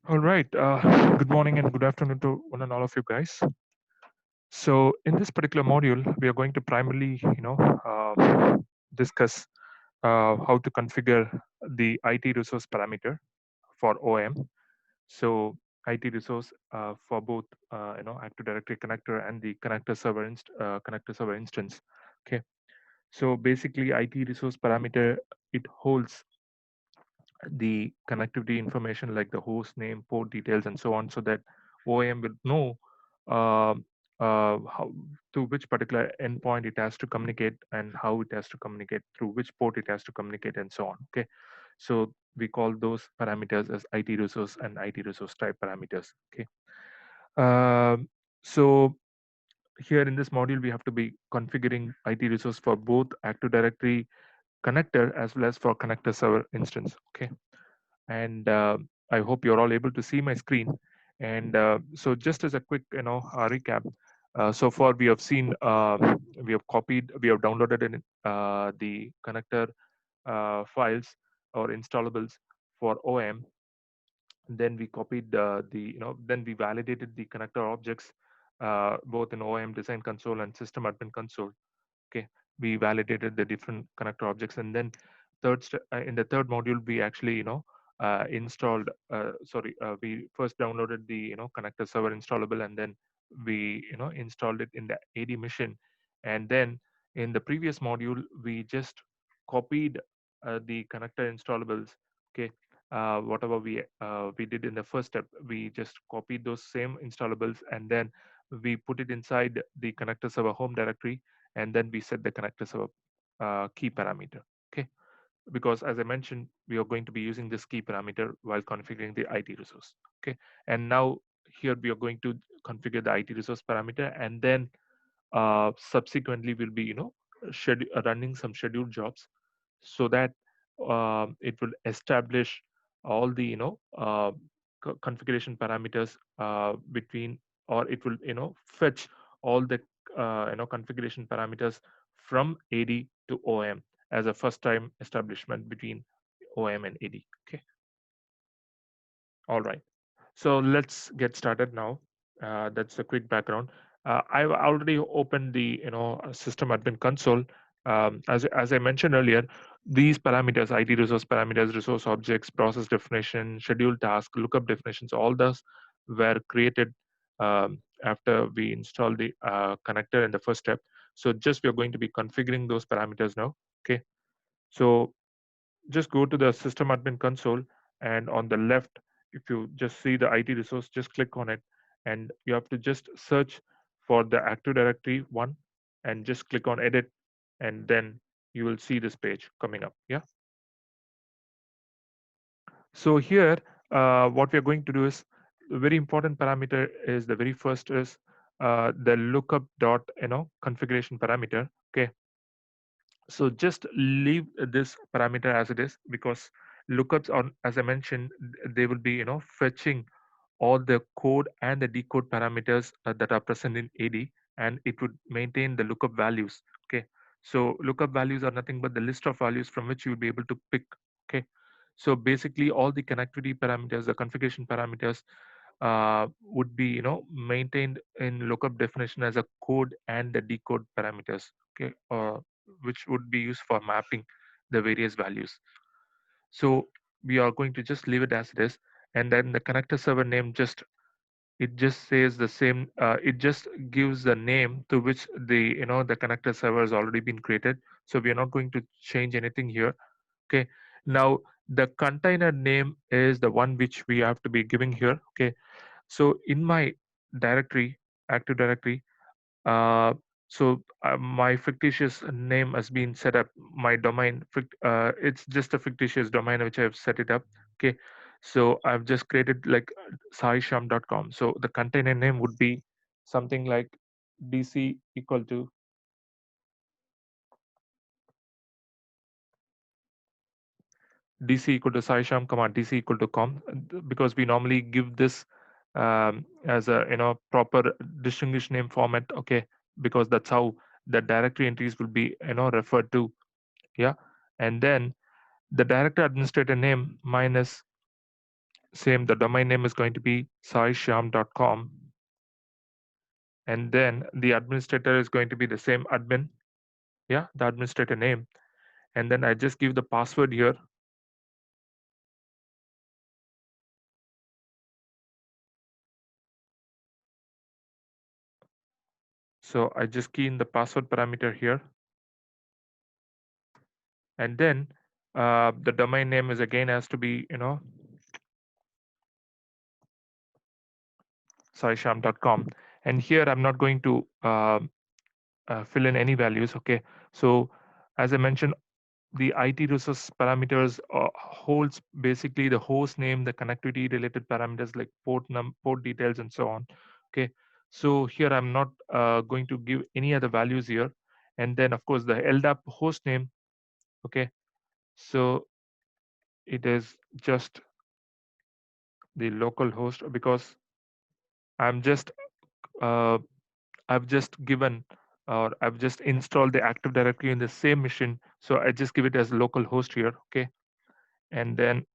All right. Good morning and good afternoon to one and all of you guys. So, in this particular module, we are going to primarily, discuss how to configure the IT resource parameter for OM. So, IT resource for both, Active Directory connector and the connector server instance. Okay. So, basically, IT resource parameter it holds the connectivity information like the host name, port details, and so on, so that OEM will know uh, how to which particular endpoint it has to communicate and how it has to communicate through which port it has to communicate and so on. Okay, so we call those parameters as IT resource and IT resource type parameters. Okay, so here in this module we have to be configuring IT resource for both Active Directory connector as well as for connector server instance. Okay, and I hope you're all able to see my screen. And so, just as a quick, recap. So far, we have seen, we have copied, we have downloaded the connector files or installables for OM. Then we copied then we validated the connector objects both in OM Design Console and System Admin Console. Okay, we validated the different connector objects, and then in the third module we actually installed we first downloaded the connector server installable, and then we installed it in the AD machine. And then in the previous module we just copied the connector installables. Okay, whatever we did in the first step, we just copied those same installables, and then we put it inside the connector server home directory, and then we set the connector server key parameter. Okay, because as I mentioned, we are going to be using this key parameter while configuring the IT resource. Okay, and now here we are going to configure the IT resource parameter, and then subsequently we'll be running some scheduled jobs, so that it will establish all the configuration parameters between, or it will fetch all the configuration parameters from AD to OM as a first time establishment between OM and AD. Okay, all right. So let's get started now. That's a quick background. I've already opened the system admin console. As I mentioned earlier, these parameters, IT resource parameters, resource objects, process definition, schedule task, lookup definitions, all those were created after we installed the connector in the first step. So just we are going to be configuring those parameters now. Okay. So just go to the system admin console, and on the left, if you just see the IT resource, just click on it, and you have to just search for the Active Directory one, and just click on edit, and then you will see this page coming up. Yeah, so here what we are going to do is, a very important parameter is the very first is the lookup dot configuration parameter. Okay, so just leave this parameter as it is, because lookups on, as I mentioned, they will be fetching all the code and the decode parameters that are present in AD, and it would maintain the lookup values. Okay, so lookup values are nothing but the list of values from which you'll be able to pick. Okay, so basically all the connectivity parameters, the configuration parameters would be maintained in lookup definition as a code and the decode parameters. Okay, which would be used for mapping the various values. So we are going to just leave it as it is, and then the connector server name, just it just says the same. It just gives the name to which the the connector server has already been created. So we are not going to change anything here. Okay, now the container name is the one which we have to be giving here. Okay, so in my directory, Active Directory, my fictitious name has been set up. My domain, it's just a fictitious domain which I've set it up. Okay, so I've just created like saisham.com. So the container name would be something like dc equal to dc equal to saisham comma dc equal to com, because we normally give this as a proper distinguished name format. Okay, because that's how the directory entries will be referred to. Yeah, and then the director administrator name minus same, the domain name is going to be saishyam.com, and then the administrator is going to be the same admin, yeah, the administrator name, and then I just give the password here. So I just key in the password parameter here, and then the domain name is again has to be, saisham.com, and here I'm not going to fill in any values. Okay, so as I mentioned, the IT resource parameters holds basically the host name, the connectivity related parameters like port details, and so on. Okay, so here I'm not going to give any other values here, and then of course the LDAP host name. Okay, so it is just the local host because I'm just uh, I've just given or I've just installed the Active Directory in the same machine, so I just give it as local host here. Okay, and then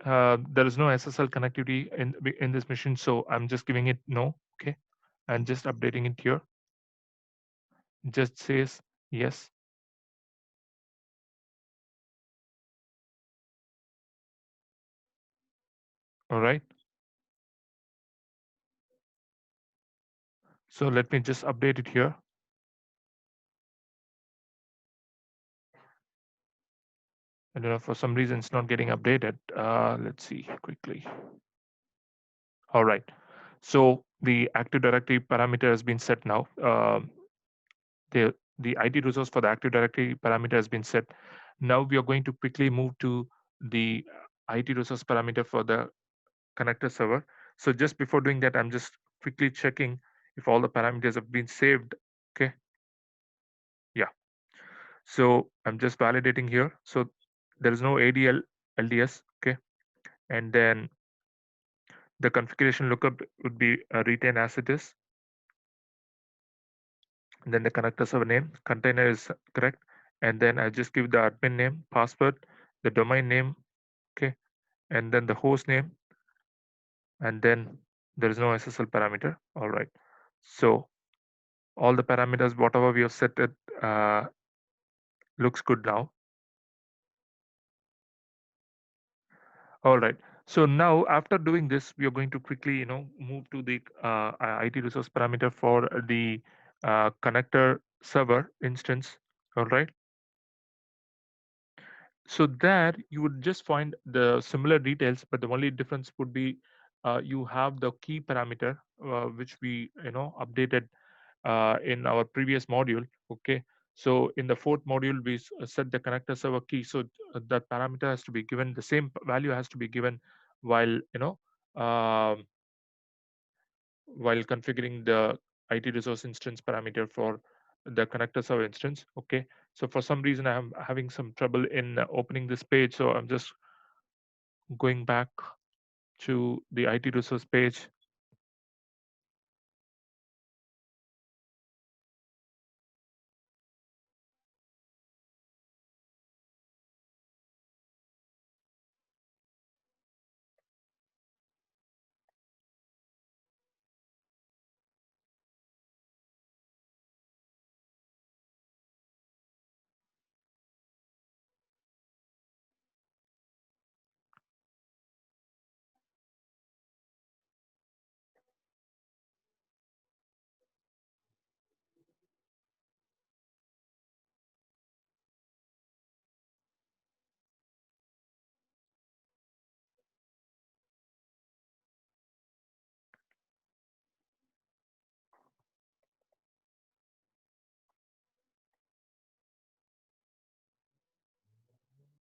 there is no SSL connectivity in this machine, so I'm just giving it no. Okay, and just updating it here. Just says yes. All right. So let me just update it here. I don't know, for some reason it's not getting updated. Let's see quickly. All right. So the Active Directory parameter has been set now. The IT resource for the Active Directory parameter has been set. Now we are going to quickly move to the IT resource parameter for the connector server. So just before doing that, I'm just quickly checking if all the parameters have been saved. Okay. Yeah. So I'm just validating here. So there is no ADL LDS. Okay. And then the configuration lookup would be retain as it is. And then the connector server name, container is correct. And then I just give the admin name, password, the domain name. Okay. And then the host name. And then there is no SSL parameter. All right. So all the parameters, whatever we have set it, looks good now. All right. So now after doing this, we are going to quickly, move to the IT resource parameter for the connector server instance. All right. So there you would just find the similar details, but the only difference would be you have the key parameter, which we, updated in our previous module. Okay, so in the fourth module we set the connector server key, so that parameter has to be given, the same value has to be given while, um, while configuring the IT resource instance parameter for the connector server instance. Okay, so for some reason I'm having some trouble in opening this page, so I'm just going back to the IT resource page.